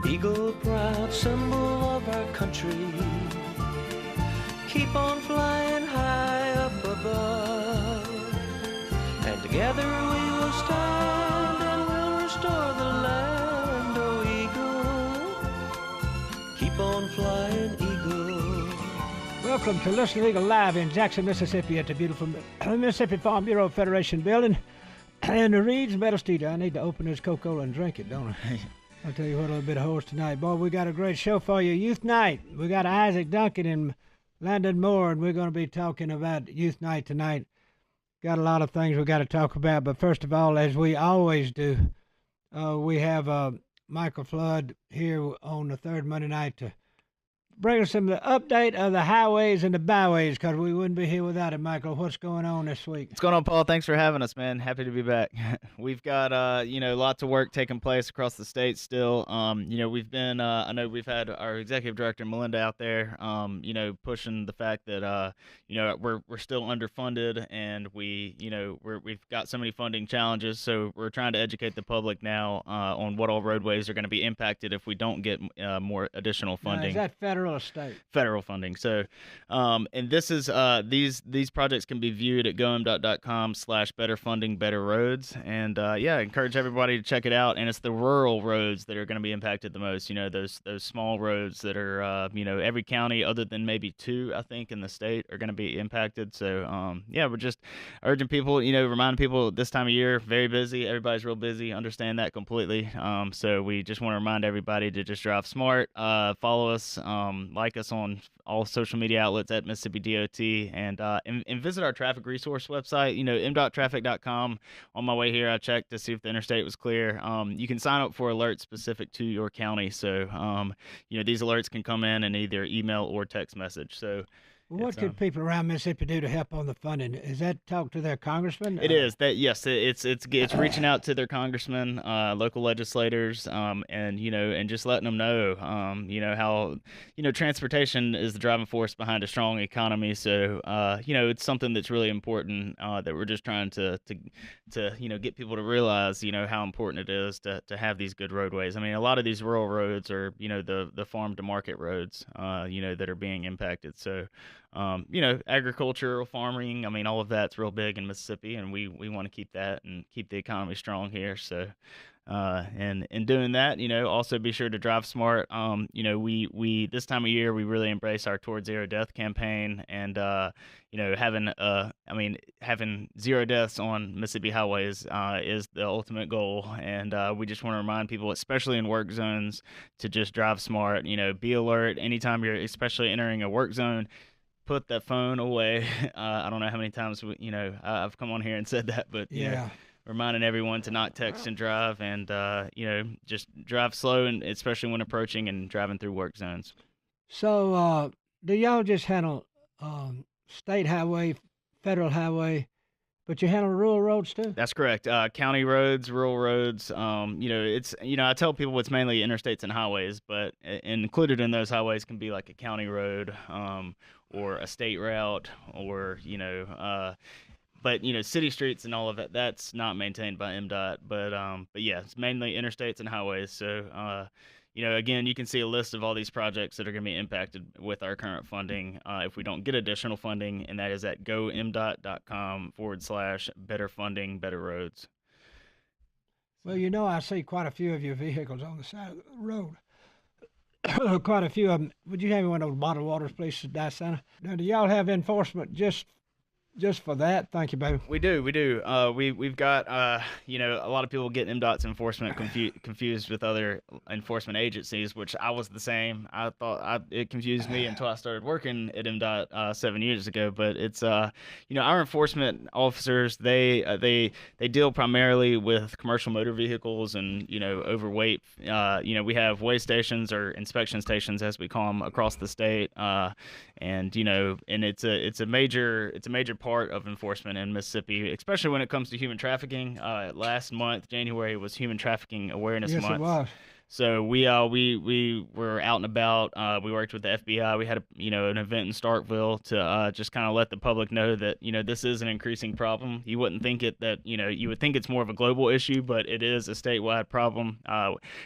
Eagle, proud symbol of our country, keep on flying high up above, and together we will stand and we'll restore the land. Oh, Eagle, keep on flying, Eagle. Welcome to Listen to Eagle Live in Jackson, Mississippi at the beautiful Mississippi Farm Bureau Federation building. And the Reed's Metal Steeder. I need to open this Coca-Cola and drink it, don't I? I'll tell you what, a little bit of horse tonight. Boy, we got a great show for you. Youth Night. We got Issac Duncan and Landon Moore, and we're going to be talking about Youth Night tonight. Got a lot of things we got to talk about, but first of all, as we always do, we have Michael Flood here on the third Monday night to bring us some of the update of the highways and the byways, because we wouldn't be here without it. Michael, what's going on this week? What's going on, Paul? Thanks for having us, man. Happy to be back. We've got, lots of work taking place across the state still. We've been, I know we've had our executive director, Melinda, out there, pushing the fact that, we're still underfunded, and we've got so many funding challenges. So we're trying to educate the public now on what all roadways are going to be impacted if we don't get more additional funding. Now, is that federal or state? Federal funding. So, and this is these projects can be viewed at gomdot.com/better funding better roads. And I encourage everybody to check it out. And it's the rural roads that are going to be impacted the most. Those small roads that are every county other than maybe 2, I think, in the state are going to be impacted. So we're just urging people, reminding people this time of year, very busy. Everybody's real busy. Understand that completely. So we just want to remind everybody to just drive smart. Follow us. Like us on all social media outlets at Mississippi DOT, and visit our traffic resource website, m.traffic.com. On my way here, I checked to see if the interstate was clear. You can sign up for alerts specific to your county. So, these alerts can come in either email or text message. So, what could people around Mississippi do to help on the funding? Is that talk to their congressman? It is. It's reaching out to their congressmen, local legislators, and just letting them know, how, transportation is the driving force behind a strong economy. So, it's something that's really important that we're just trying to get people to realize, how important it is to have these good roadways. I mean, a lot of these rural roads are, the farm to market roads, that are being impacted. So, agricultural farming, I mean, all of that's real big in Mississippi, and we want to keep that and keep the economy strong here. So, and in doing that, also be sure to drive smart. We this time of year, we really embrace our Towards Zero Death campaign, and, having zero deaths on Mississippi highways is the ultimate goal. And we just want to remind people, especially in work zones, to just drive smart. Be alert anytime you're especially entering a work zone. Put that phone away. I don't know how many times I've come on here and said that, but reminding everyone to not text and drive, and just drive slow, and especially when approaching and driving through work zones. So, do y'all just handle state highway, federal highway, but you handle rural roads too? That's correct. County roads, rural roads. I tell people it's mainly interstates and highways, but included in those highways can be like a county road, or a state route, or but city streets and all of that, that's not maintained by MDOT. But yeah, it's mainly interstates and highways. So again, you can see a list of all these projects that are going to be impacted with our current funding if we don't get additional funding, and that is at gomdot.com/better funding better roads. Well, I see quite a few of your vehicles on the side of the road. Quite a few of them. Would you have me one of those bottled waters, please, Santa? Now, do y'all have enforcement just for that? Thank you, baby. We do. We've got, a lot of people get MDOT's enforcement confused with other enforcement agencies, which I was the same. I thought it confused me until I started working at MDOT 7 years ago. But it's, our enforcement officers, they deal primarily with commercial motor vehicles and, overweight. We have weigh stations, or inspection stations, as we call them, across the state. And it's a major part of enforcement in Mississippi, especially when it comes to human trafficking. Last month, January, was Human Trafficking Awareness Month. Yes, it was. So we were out and about. We worked with the FBI. We had an event in Starkville to just kind of let the public know that this is an increasing problem. You wouldn't think you would think it's more of a global issue, but it is a statewide problem.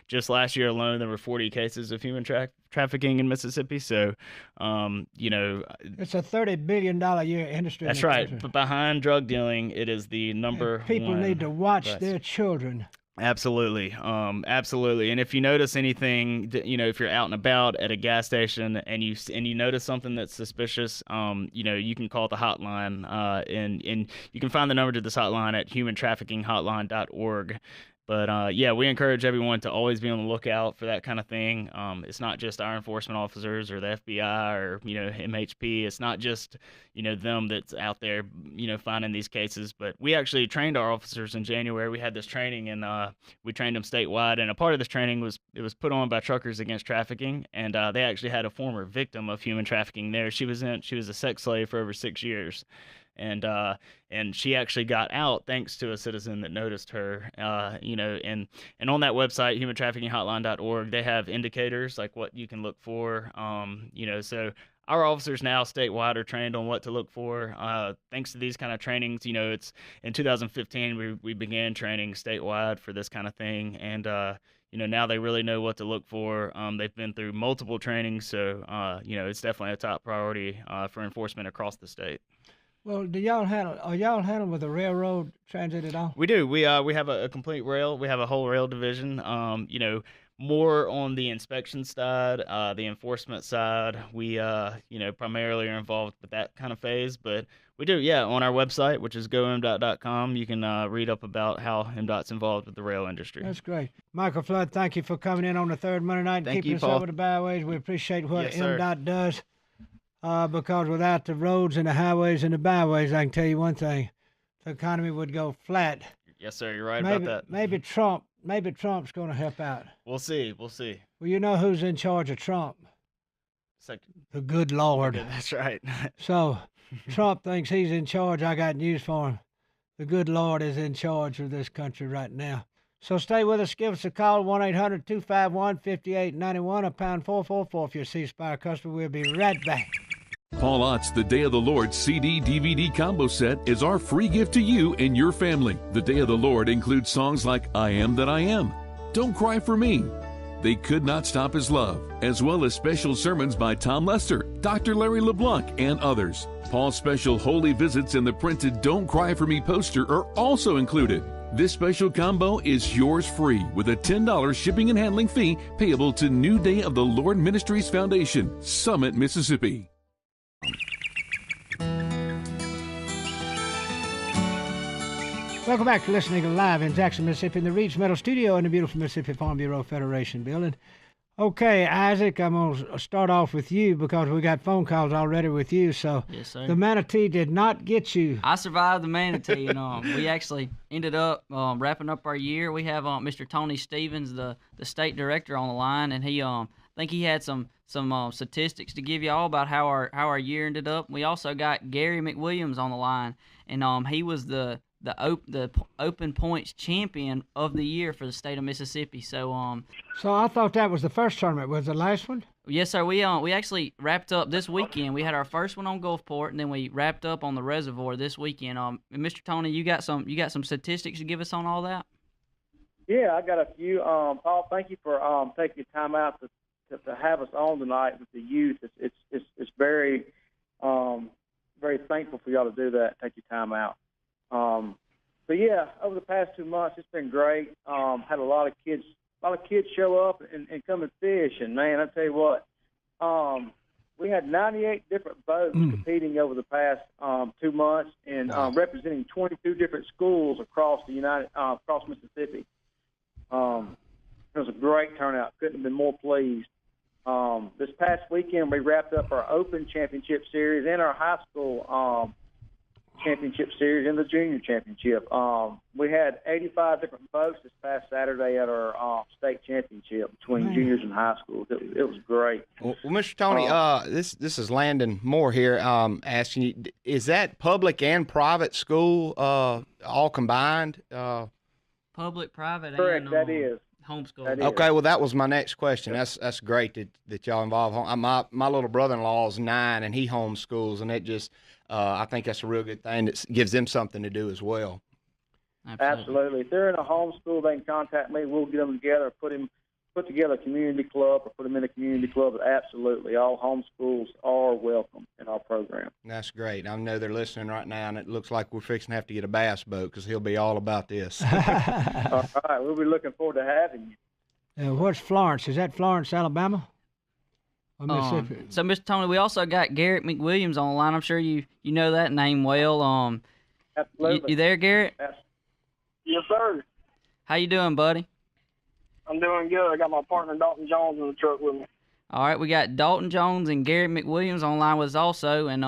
Just last year alone, there were 40 cases of human trafficking in Mississippi. So, it's a $30 billion a year industry. That's right. But behind drug dealing, it is the number people one. Need to watch Yes. their children. Absolutely. Absolutely. And if you notice anything, if you're out and about at a gas station and you notice something that's suspicious, you can call the hotline, and you can find the number to this hotline at humantraffickinghotline.org. But we encourage everyone to always be on the lookout for that kind of thing. It's not just our enforcement officers or the FBI or MHP. It's not just them that's out there finding these cases. But we actually trained our officers in January. We had this training, and we trained them statewide. And a part of this training was put on by Truckers Against Trafficking, and they actually had a former victim of human trafficking there. She was a sex slave for over 6 years. And she actually got out thanks to a citizen that noticed her, and on that website, humantraffickinghotline.org, they have indicators like what you can look for, so our officers now statewide are trained on what to look for. Thanks to these kind of trainings, it's in 2015, we began training statewide for this kind of thing. And, now they really know what to look for. They've been through multiple trainings. So, it's definitely a top priority for enforcement across the state. Well, are y'all handle with the railroad transit at all? We do. We have a complete rail. We have a whole rail division. More on the inspection side, the enforcement side. We primarily are involved with that kind of phase, but we do. Yeah, on our website, which is gomdot.com, you can read up about how MDOT's involved with the rail industry. That's great. Michael Flood, thank you for coming in on the third Monday night and keeping us over the byways. We appreciate what MDOT does. Because without the roads and the highways and the byways, I can tell you one thing, the economy would go flat. Yes, sir. You're right about that. Maybe Trump's going to help out. We'll see. Well, you know who's in charge of Trump? The good Lord. Okay, that's right. So Trump thinks he's in charge. I got news for him. The good Lord is in charge of this country right now. So stay with us. Give us a call, 1-800-251-5891, or pound 444 if you're a C Spire customer. We'll be right back. Paul Ott's The Day of the Lord CD-DVD combo set is our free gift to you and your family. The Day of the Lord includes songs like I Am That I Am, Don't Cry for Me, They Could Not Stop His Love, as well as special sermons by Tom Lester, Dr. Larry LeBlanc, and others. Paul's special Holy Visits and the printed Don't Cry for Me poster are also included. This special combo is yours free with a $10 shipping and handling fee payable to New Day of the Lord Ministries Foundation, Summit, Mississippi. Welcome back to Listening Live in Jackson, Mississippi, in the Reeds Metal Studio in the beautiful Mississippi Farm Bureau Federation building. Okay, Isaac, I'm going to start off with you because we got phone calls already with you. So yes, sir. The manatee did not get you. I survived the manatee, and we actually ended up wrapping up our year. We have Mr. Tony Stevens, the state director, on the line, and he I think he had some statistics to give you all about how our year ended up. We also got Gary McWilliams on the line, and he was the open points champion of the year for the state of Mississippi. So I thought that was the first tournament. Was the last one? Yes, sir. We actually wrapped up this weekend. We had our first one on Gulfport, and then we wrapped up on the reservoir this weekend. Mr. Tony, you got some statistics to give us on all that? Yeah, I got a few. Paul, thank you for taking time out to have us on tonight with the youth. It's very very thankful for y'all to do that. Take your time out. But yeah, over the past 2 months, it's been great. Had a lot of kids show up and come and fish. And man, I tell you what, we had 98 different boats competing over the past 2 months and representing 22 different schools across across Mississippi. It was a great turnout. Couldn't have been more pleased. This past weekend, we wrapped up our Open Championship Series and our high school championship series and the junior championship. We had 85 different boats this past Saturday at our state championship between juniors and high schools. It was great. Well, Mr. Tony, this is Landon Moore here asking you, is that public and private school all combined? Public, private, Correct, and that is. Homeschool. That is. Okay, well, that was my next question. That's great that y'all involve my little brother-in-law is 9 and he homeschools, and it just I think that's a real good thing that gives them something to do as well. Absolutely. If they're in a homeschool, they can contact me. We'll get them together, put together a community club, or put them in a community club. Absolutely, all homeschools are welcome in our program. That's great. I know they're listening right now, and it looks like we're fixing to have to get a bass boat because he'll be all about this. All right, we'll be looking forward to having you. Where's Florence? Is that Florence, Alabama? Or Mississippi? So, Mr. Tony, we also got Garrett McWilliams on the line. I'm sure you know that name well. Absolutely. You there, Garrett? Yes, sir. How you doing, buddy? I'm doing good. I got my partner Dalton Jones in the truck with me. All right, we got Dalton Jones and Garrett McWilliams online with us also, and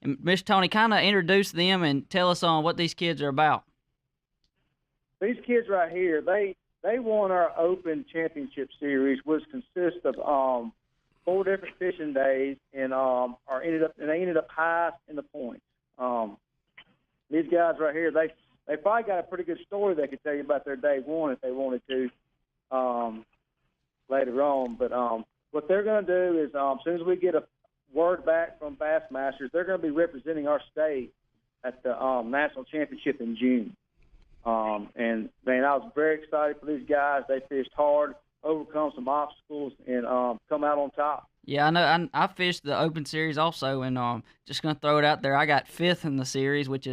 Mr. Tony, kind of introduce them and tell us what these kids are about. These kids right here, they won our Open Championship Series, which consists of 4 different fishing days, and they ended up highest in the points. These guys right here, they probably got a pretty good story they could tell you about their day one if they wanted to later on. But what they're going to do is as soon as we get a word back from Bassmasters, they're going to be representing our state at the national championship in June. And, man, I was very excited for these guys. They fished hard, overcome some obstacles, and come out on top. Yeah, I know. I fished the Open Series also, and just going to throw it out there. I got 5th in the series, which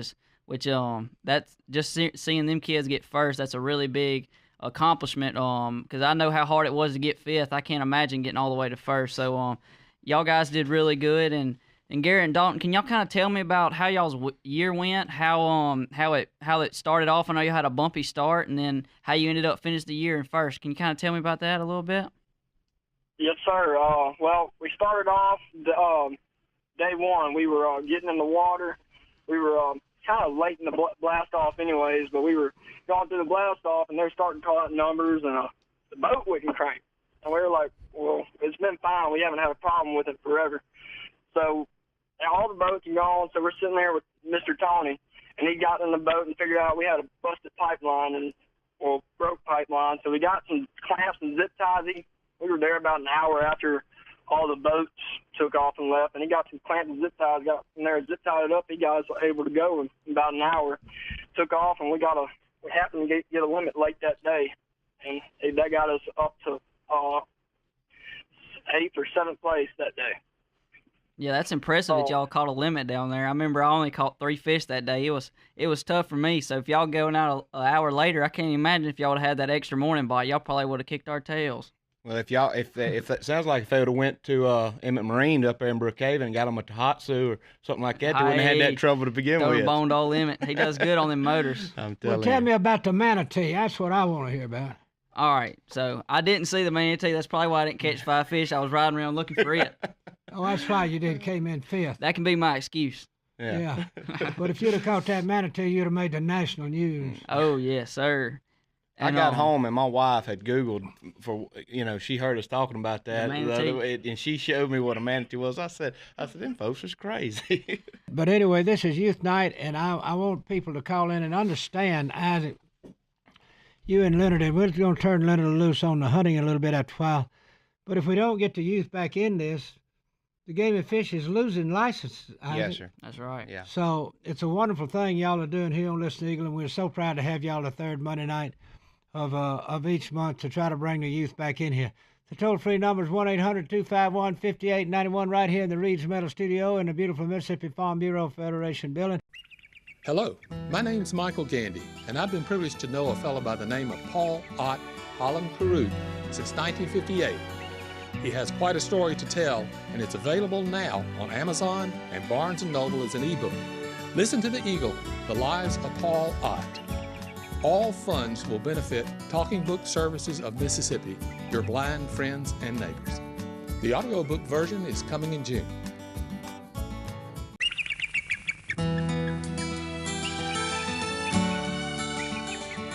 that's just seeing them kids get first. That's a really big accomplishment. Because I know how hard it was to get 5th. I can't imagine getting all the way to first. So, y'all guys did really good. And Garrett and Dalton, can y'all kind of tell me about how y'all's year went? How it started off? I know you had a bumpy start, and then how you ended up finishing the year in first. Can you kind of tell me about that a little bit? Yes, sir. Well, we started off day one. We were getting in the water. We were kind of late in the blast off anyways, but we were going through the blast off, and they're starting to call out numbers, and the boat wouldn't crank. And we were like, well, it's been fine. We haven't had a problem with it forever. So all the boats are gone, so we're sitting there with Mr. Tony, and he got in the boat and figured out we had a busted pipeline broke pipeline. So we got some clamps and zip ties. We were there about an hour after all the boats took off and left, and he got some clamps and zip ties, got in there, zip tied it up. He got us able to go in about an hour. Took off, and we happened to get a limit late that day, and that got us up to 8th or 7th place that day. Yeah, that's impressive that y'all caught a limit down there. I remember I only caught 3 fish that day. It was tough for me. So if y'all going out an hour later, I can't imagine if y'all would have had that extra morning bite. Y'all probably would have kicked our tails. Well, if that sounds like if they would have went to Emmett Marine up there in Brookhaven and got them a Tohatsu or something like that, they wouldn't have had that trouble to begin with. Boned old Emmett. He does good on them motors. I'm telling Tell you. me about the manatee. That's what I want to hear about. All right, so I didn't see the manatee. That's probably why I didn't catch 5 fish. I was riding around looking for it. Oh, that's why you came in 5th. That can be my excuse. Yeah. But if you'd have caught that manatee, you'd have made the national news. Oh, yes, sir. I got home and my wife had Googled she heard us talking about that, and she showed me what a manatee was. I said, them folks is crazy. But anyway, this is youth night, and I want people to call in and understand, Isaac, you and Leonard, and we're going to turn Leonard loose on the hunting a little bit after a while. But if we don't get the youth back in this, the game of fish is losing license, Isaac. Yes, sir. That's right. Yeah. So it's a wonderful thing y'all are doing here on Listen Eagle, and we're so proud to have y'all the third Monday night of each month to try to bring the youth back in here. The toll-free number is 1-800-251-5891 right here in the Reed's Metal Studio in the beautiful Mississippi Farm Bureau Federation building. Hello, my name's Michael Gandy, and I've been privileged to know a fellow by the name of Paul Ott Holland Peru since 1958. He has quite a story to tell, and it's available now on Amazon and Barnes & Noble as an ebook. Listen to The Eagle, The Lives of Paul Ott. All funds will benefit Talking Book Services of Mississippi, your blind friends and neighbors. The audiobook version is coming in June.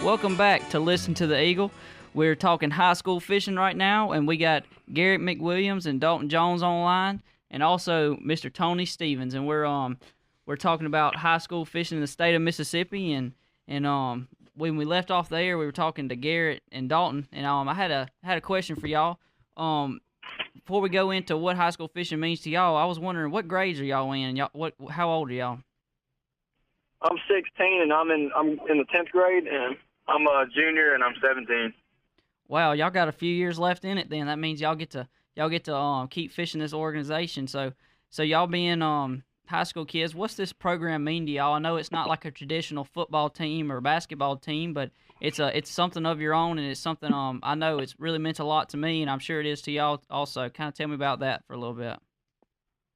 Welcome back to Listen to the Eagle. We're talking high school fishing right now, and we got Garrett McWilliams and Dalton Jones online, and also Mr. Tony Stevens, and we're talking about high school fishing in the state of Mississippi, and when we left off there, we were talking to Garrett and Dalton, and I had a question for y'all. Before we go into what high school fishing means to y'all, I was wondering what grades are y'all in? How old are y'all? I'm 16 and I'm in the 10th grade, and I'm a junior and I'm 17. Wow, y'all got a few years left in it. Then that means y'all get to keep fishing this organization. So y'all being high school kids, what's this program mean to y'all? I know it's not like a traditional football team or basketball team, but it's something of your own, and it's something I know it's really meant a lot to me, and I'm sure it is to y'all also. Kind of tell me about that for a little bit.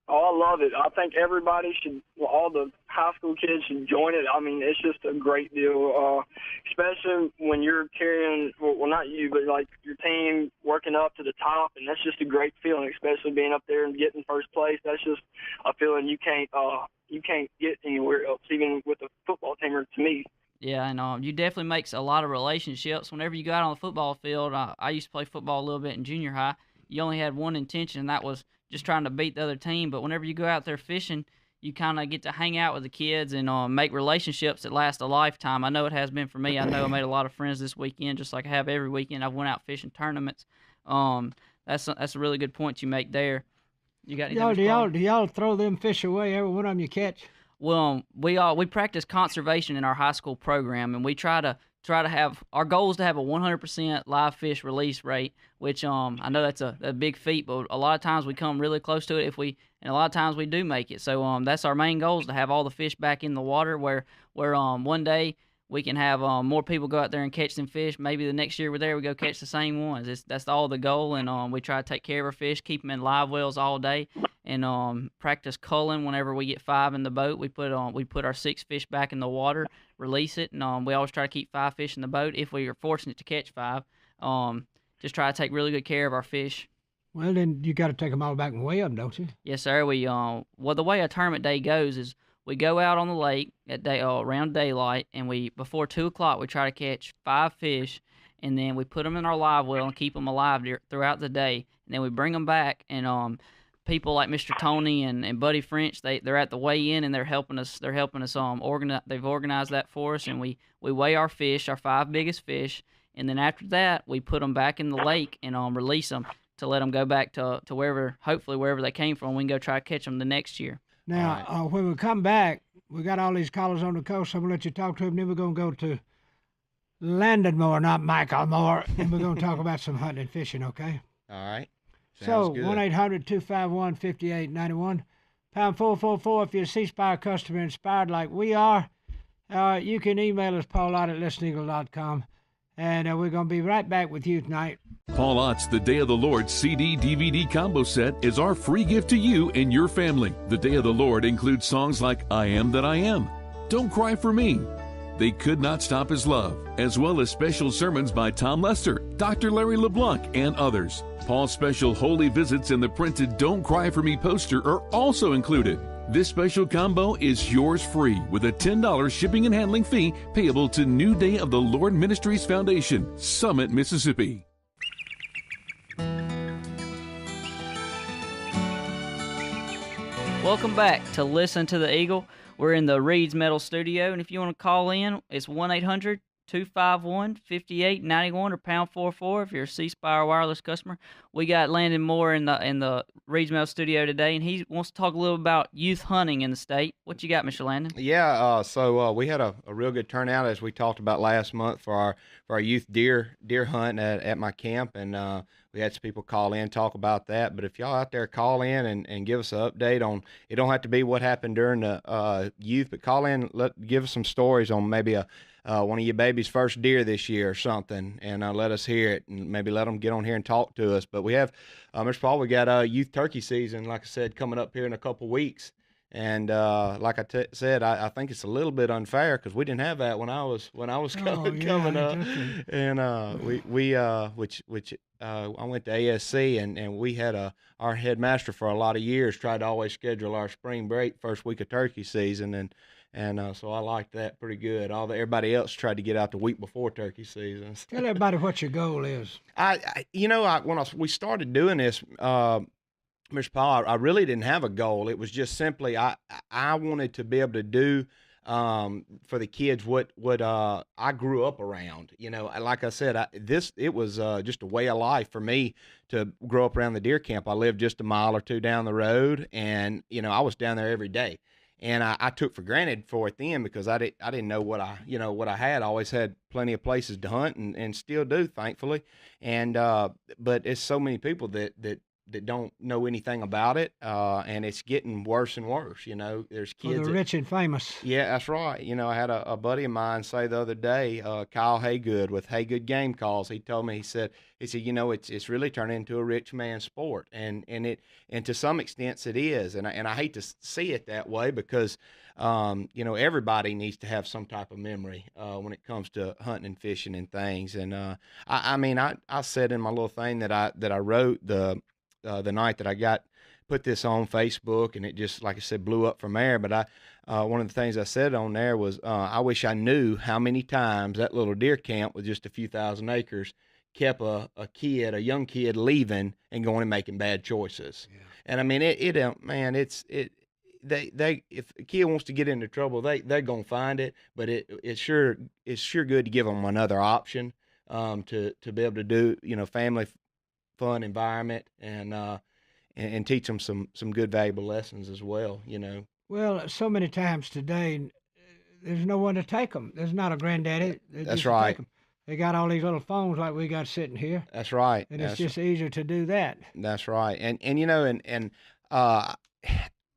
Oh, I love it. I think everybody should, all the high school kids should join it. I mean, it's just a great deal, especially when you're carrying, well, not you, but like your team working up to the top, and that's just a great feeling, especially being up there and getting first place. That's just a feeling you can't get anywhere else, even with a football team, or to me. Yeah, and you definitely makes a lot of relationships. Whenever you go out on the football field, I used to play football a little bit in junior high. You only had one intention, and that was just trying to beat the other team. But whenever you go out there fishing, you kind of get to hang out with the kids and make relationships that last a lifetime. I know it has been for me. I know I made a lot of friends this weekend, just like I have every weekend. I've went out fishing tournaments. That's a really good point you make there. You got anything? Do y'all throw them fish away? Every one of them you catch? Well, we practice conservation in our high school program, and we try to have, our goal is to have a 100% live fish release rate, which I know that's a big feat, but a lot of times we come really close to it and a lot of times we do make it. So that's our main goal, is to have all the fish back in the water where one day we can have more people go out there and catch them fish. Maybe the next year we're there, we go catch the same ones. That's all the goal, and we try to take care of our fish, keep them in live wells all day, and practice culling. Whenever we get 5 in the boat, we put our 6 fish back in the water, release it, and we always try to keep 5 fish in the boat if we are fortunate to catch 5. Just try to take really good care of our fish. Well, then you got to take them all back and weigh them, don't you? Yes, sir. Well, the way a tournament day goes is we go out on the lake at around daylight, and before 2 o'clock we try to catch 5 fish, and then we put them in our live well and keep them alive throughout the day, and then we bring them back, and people like Mr. Tony and Buddy French, they're at the weigh-in, and they're helping us organize. They've organized that for us, and we weigh our fish, our 5 biggest fish, and then after that we put them back in the lake and release them to let them go back to hopefully wherever they came from. We can go try to catch them the next year. Now, when we come back, we got all these callers on the coast. I'm going to let you talk to them. Then we're going to go to Landon Moore, not Michael Moore, and we're going to talk about some hunting and fishing, okay? All right. So, 1-800-251-5891, pound 444 if you're a C-Spire customer inspired like we are. You can email us, paul@listeneagle.com, and we're going to be right back with you tonight. Paul Ott's The Day of the Lord CD-DVD combo set is our free gift to you and your family. The Day of the Lord includes songs like I Am That I Am, Don't Cry for Me, They Could Not Stop His Love, as well as special sermons by Tom Lester, Dr. Larry LeBlanc, and others. Paul's special Holy Visits and the printed Don't Cry for Me poster are also included. This special combo is yours free with a $10 shipping and handling fee payable to New Day of the Lord Ministries Foundation, Summit, Mississippi. Welcome back to Listen to the Eagle. We're in the Reed's Metal Studio, and if you want to call in, it's 1-800-251-5891 or pound 44 if you're a C-Spire wireless customer. We got Landon Moore in the Reed's Metal Studio today, and he wants to talk a little about youth hunting in the state. What you got, Mr. Landon? Yeah, so we had a real good turnout, as we talked about last month, for our youth deer hunt at my camp, and we had some people call in, talk about that. But if y'all out there, call in and give us an update on, it don't have to be what happened during the youth, but call in, give us some stories on maybe one of your baby's first deer this year or something, and let us hear it, and maybe let them get on here and talk to us. But we have, Mr. Paul, we got youth turkey season, like I said, coming up here in a couple weeks. And like I said, I think it's a little bit unfair because we didn't have that when I was coming up, and I went to ASC, and we had our headmaster for a lot of years tried to always schedule our spring break first week of turkey season, and so I liked that pretty good. Everybody else tried to get out the week before turkey season. Tell everybody what your goal is. When we started doing this, Mr. Paul, I really didn't have a goal. It was just simply I wanted to be able to do for the kids what I grew up around. You know, like I said, it was just a way of life for me to grow up around the deer camp. I lived just a mile or two down the road, and you know, I was down there every day. And I took for granted for it then because I didn't know what I had. I always had plenty of places to hunt and still do, thankfully. And but it's so many people that don't know anything about it, and it's getting worse and worse. You know, there's kids. The rich and famous. Yeah, that's right. You know, I had a buddy of mine say the other day, Kyle Haygood with Haygood Game Calls. He told me, he said, you know, it's really turned into a rich man's sport, and to some extent it is, and I hate to see it that way because, you know, everybody needs to have some type of memory when it comes to hunting and fishing and things. And I mean, I said in my little thing that I wrote the night that I put this on Facebook, and it just, like I said, blew up from there. But one of the things I said on there was, I wish I knew how many times that little deer camp with just a few thousand acres kept a young kid leaving and going and making bad choices. Yeah. And I mean, they if a kid wants to get into trouble, they're gonna find it. But it's sure good to give them another option, to be able to do, you know, family fun environment, and teach them some good valuable lessons as well, you know. Well, so many times today, there's no one to take them. There's not a granddaddy. That's right. Take them. They got all these little phones like we got sitting here. That's right. And it's just easier to do that. That's right. And you know, and I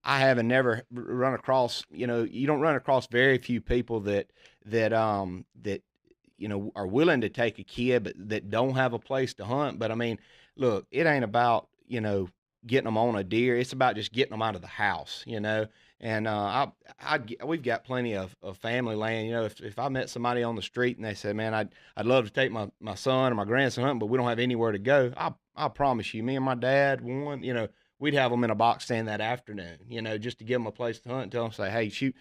haven't never run across, you know, you don't run across very few people that you know, are willing to take a kid, but that don't have a place to hunt. But I mean, look, it ain't about, you know, getting them on a deer. It's about just getting them out of the house, you know. And we've got plenty of family land. You know, if I met somebody on the street and they said, man, I'd love to take my son or my grandson hunting, but we don't have anywhere to go, I promise you, me and my dad, you know, we'd have them in a box stand that afternoon, you know, just to give them a place to hunt and tell them, say, hey, shoot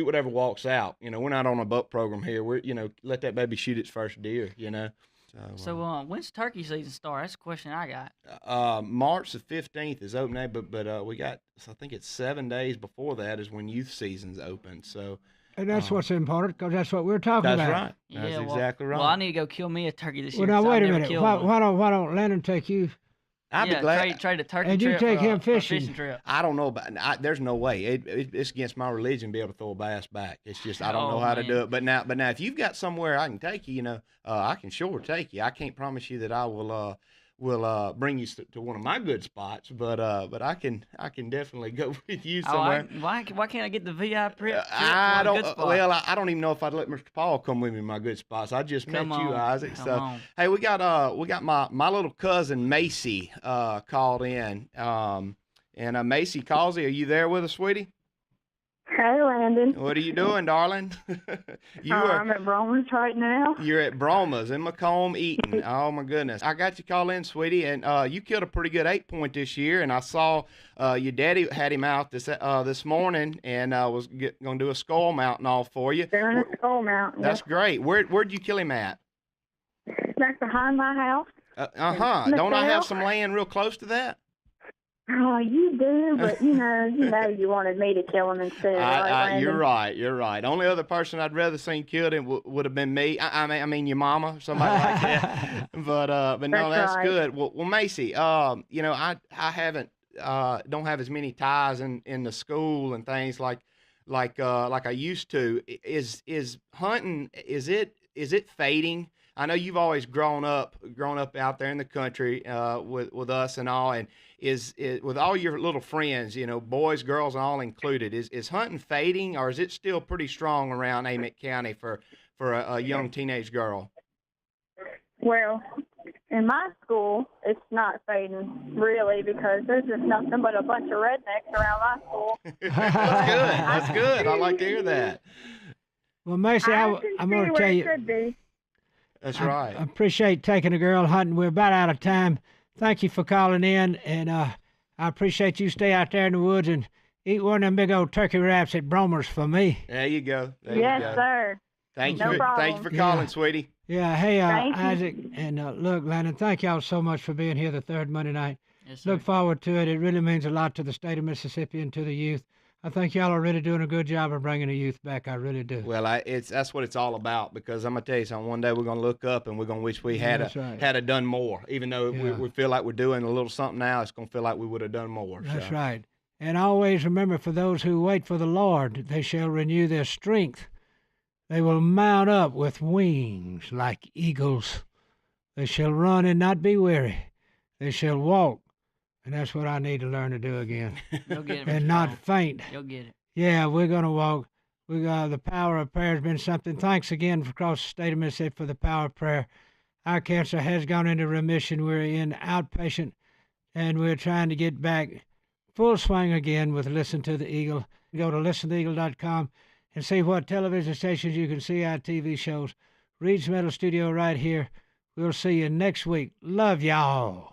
whatever walks out. You know, we're not on a buck program here. We're, you know, let that baby shoot its first deer, you know. So when's turkey season start? That's a question I got. March the 15th is opening day, but we got, I think it's 7 days before that is when youth season's open. So. And that's what's important, because that's what we're talking about. That's right. That's exactly right. Well, I need to go kill me a turkey this year. Well, now wait a minute. Why don't Landon take you? I'd be glad. Trade a turkey and trip. And you take him fishing. Trip. I don't know about. There's no way. It's against my religion to be able to throw a bass back. It's just I don't know how to do it. But now, if you've got somewhere I can take you, you know, I can sure take you. I can't promise you that I will bring you to one of my good spots, but I can definitely go with you somewhere. Why can't I get the VIP trip? I don't. Well, I don't even know if I'd let Mr. Paul come with me in my good spots. I just met you, Isaac. Hey, we got my little cousin Macy called in, and Macy Causey, are you there with us, sweetie? Hey, Landon. What are you doing, darling? I'm at Broma's right now. You're at Broma's in Macomb eating. Oh, my goodness. I got you call in, sweetie, and you killed a pretty good 8-point this year, and I saw your daddy had him out this morning and was going to do a skull mount and all for you. Doing a skull mount. That's great. Where'd you kill him at? Back behind my house. Don't I have some land real close to that? Oh, you do, but you you wanted me to kill him instead. You're right. Only other person I'd rather seen killed him would have been me. I mean your mama, or somebody like that. But no, that's right. Good. Well, Macy, you know, I haven't don't have as many ties in the school and things like I used to. Is hunting, is it fading? I know you've always grown up out there in the country with us and all, and is with all your little friends, you know, boys, girls, and all included. Is hunting fading, or is it still pretty strong around Amite County for a young teenage girl? Well, in my school, it's not fading really, because there's just nothing but a bunch of rednecks around my school. That's good. I like to hear that. Well, Macy, I'm going to tell you. That's right. I appreciate taking a girl hunting. We're about out of time. Thank you for calling in, and I appreciate you stay out there in the woods and eat one of them big old turkey wraps at Bromer's for me. There you go. Yes, sir. Thank you for calling, sweetie. Yeah. Hey, Isaac, and look, Landon, thank y'all so much for being here the third Monday night. Yes, sir. Look forward to it. It really means a lot to the state of Mississippi and to the youth. I think y'all are really doing a good job of bringing the youth back. I really do. Well, that's what it's all about, because I'm gonna tell you something. One day we're gonna look up and we're gonna wish we had had done more. Even though we feel like we're doing a little something now, it's gonna feel like we would have done more. That's right. And always remember, for those who wait for the Lord, they shall renew their strength. They will mount up with wings like eagles. They shall run and not be weary. They shall walk. And that's what I need to learn to do again. You'll get it. And Mr. not Long. faint. You'll get it. Yeah, we're going to walk. The power of prayer has been something. Thanks again across the state of Mississippi for the power of prayer. Our cancer has gone into remission. We're in outpatient, and we're trying to get back full swing again with Listen to the Eagle. Go to listentotheeagle.com and see what television stations you can see our TV shows. Reed's Metal Studio right here. We'll see you next week. Love y'all.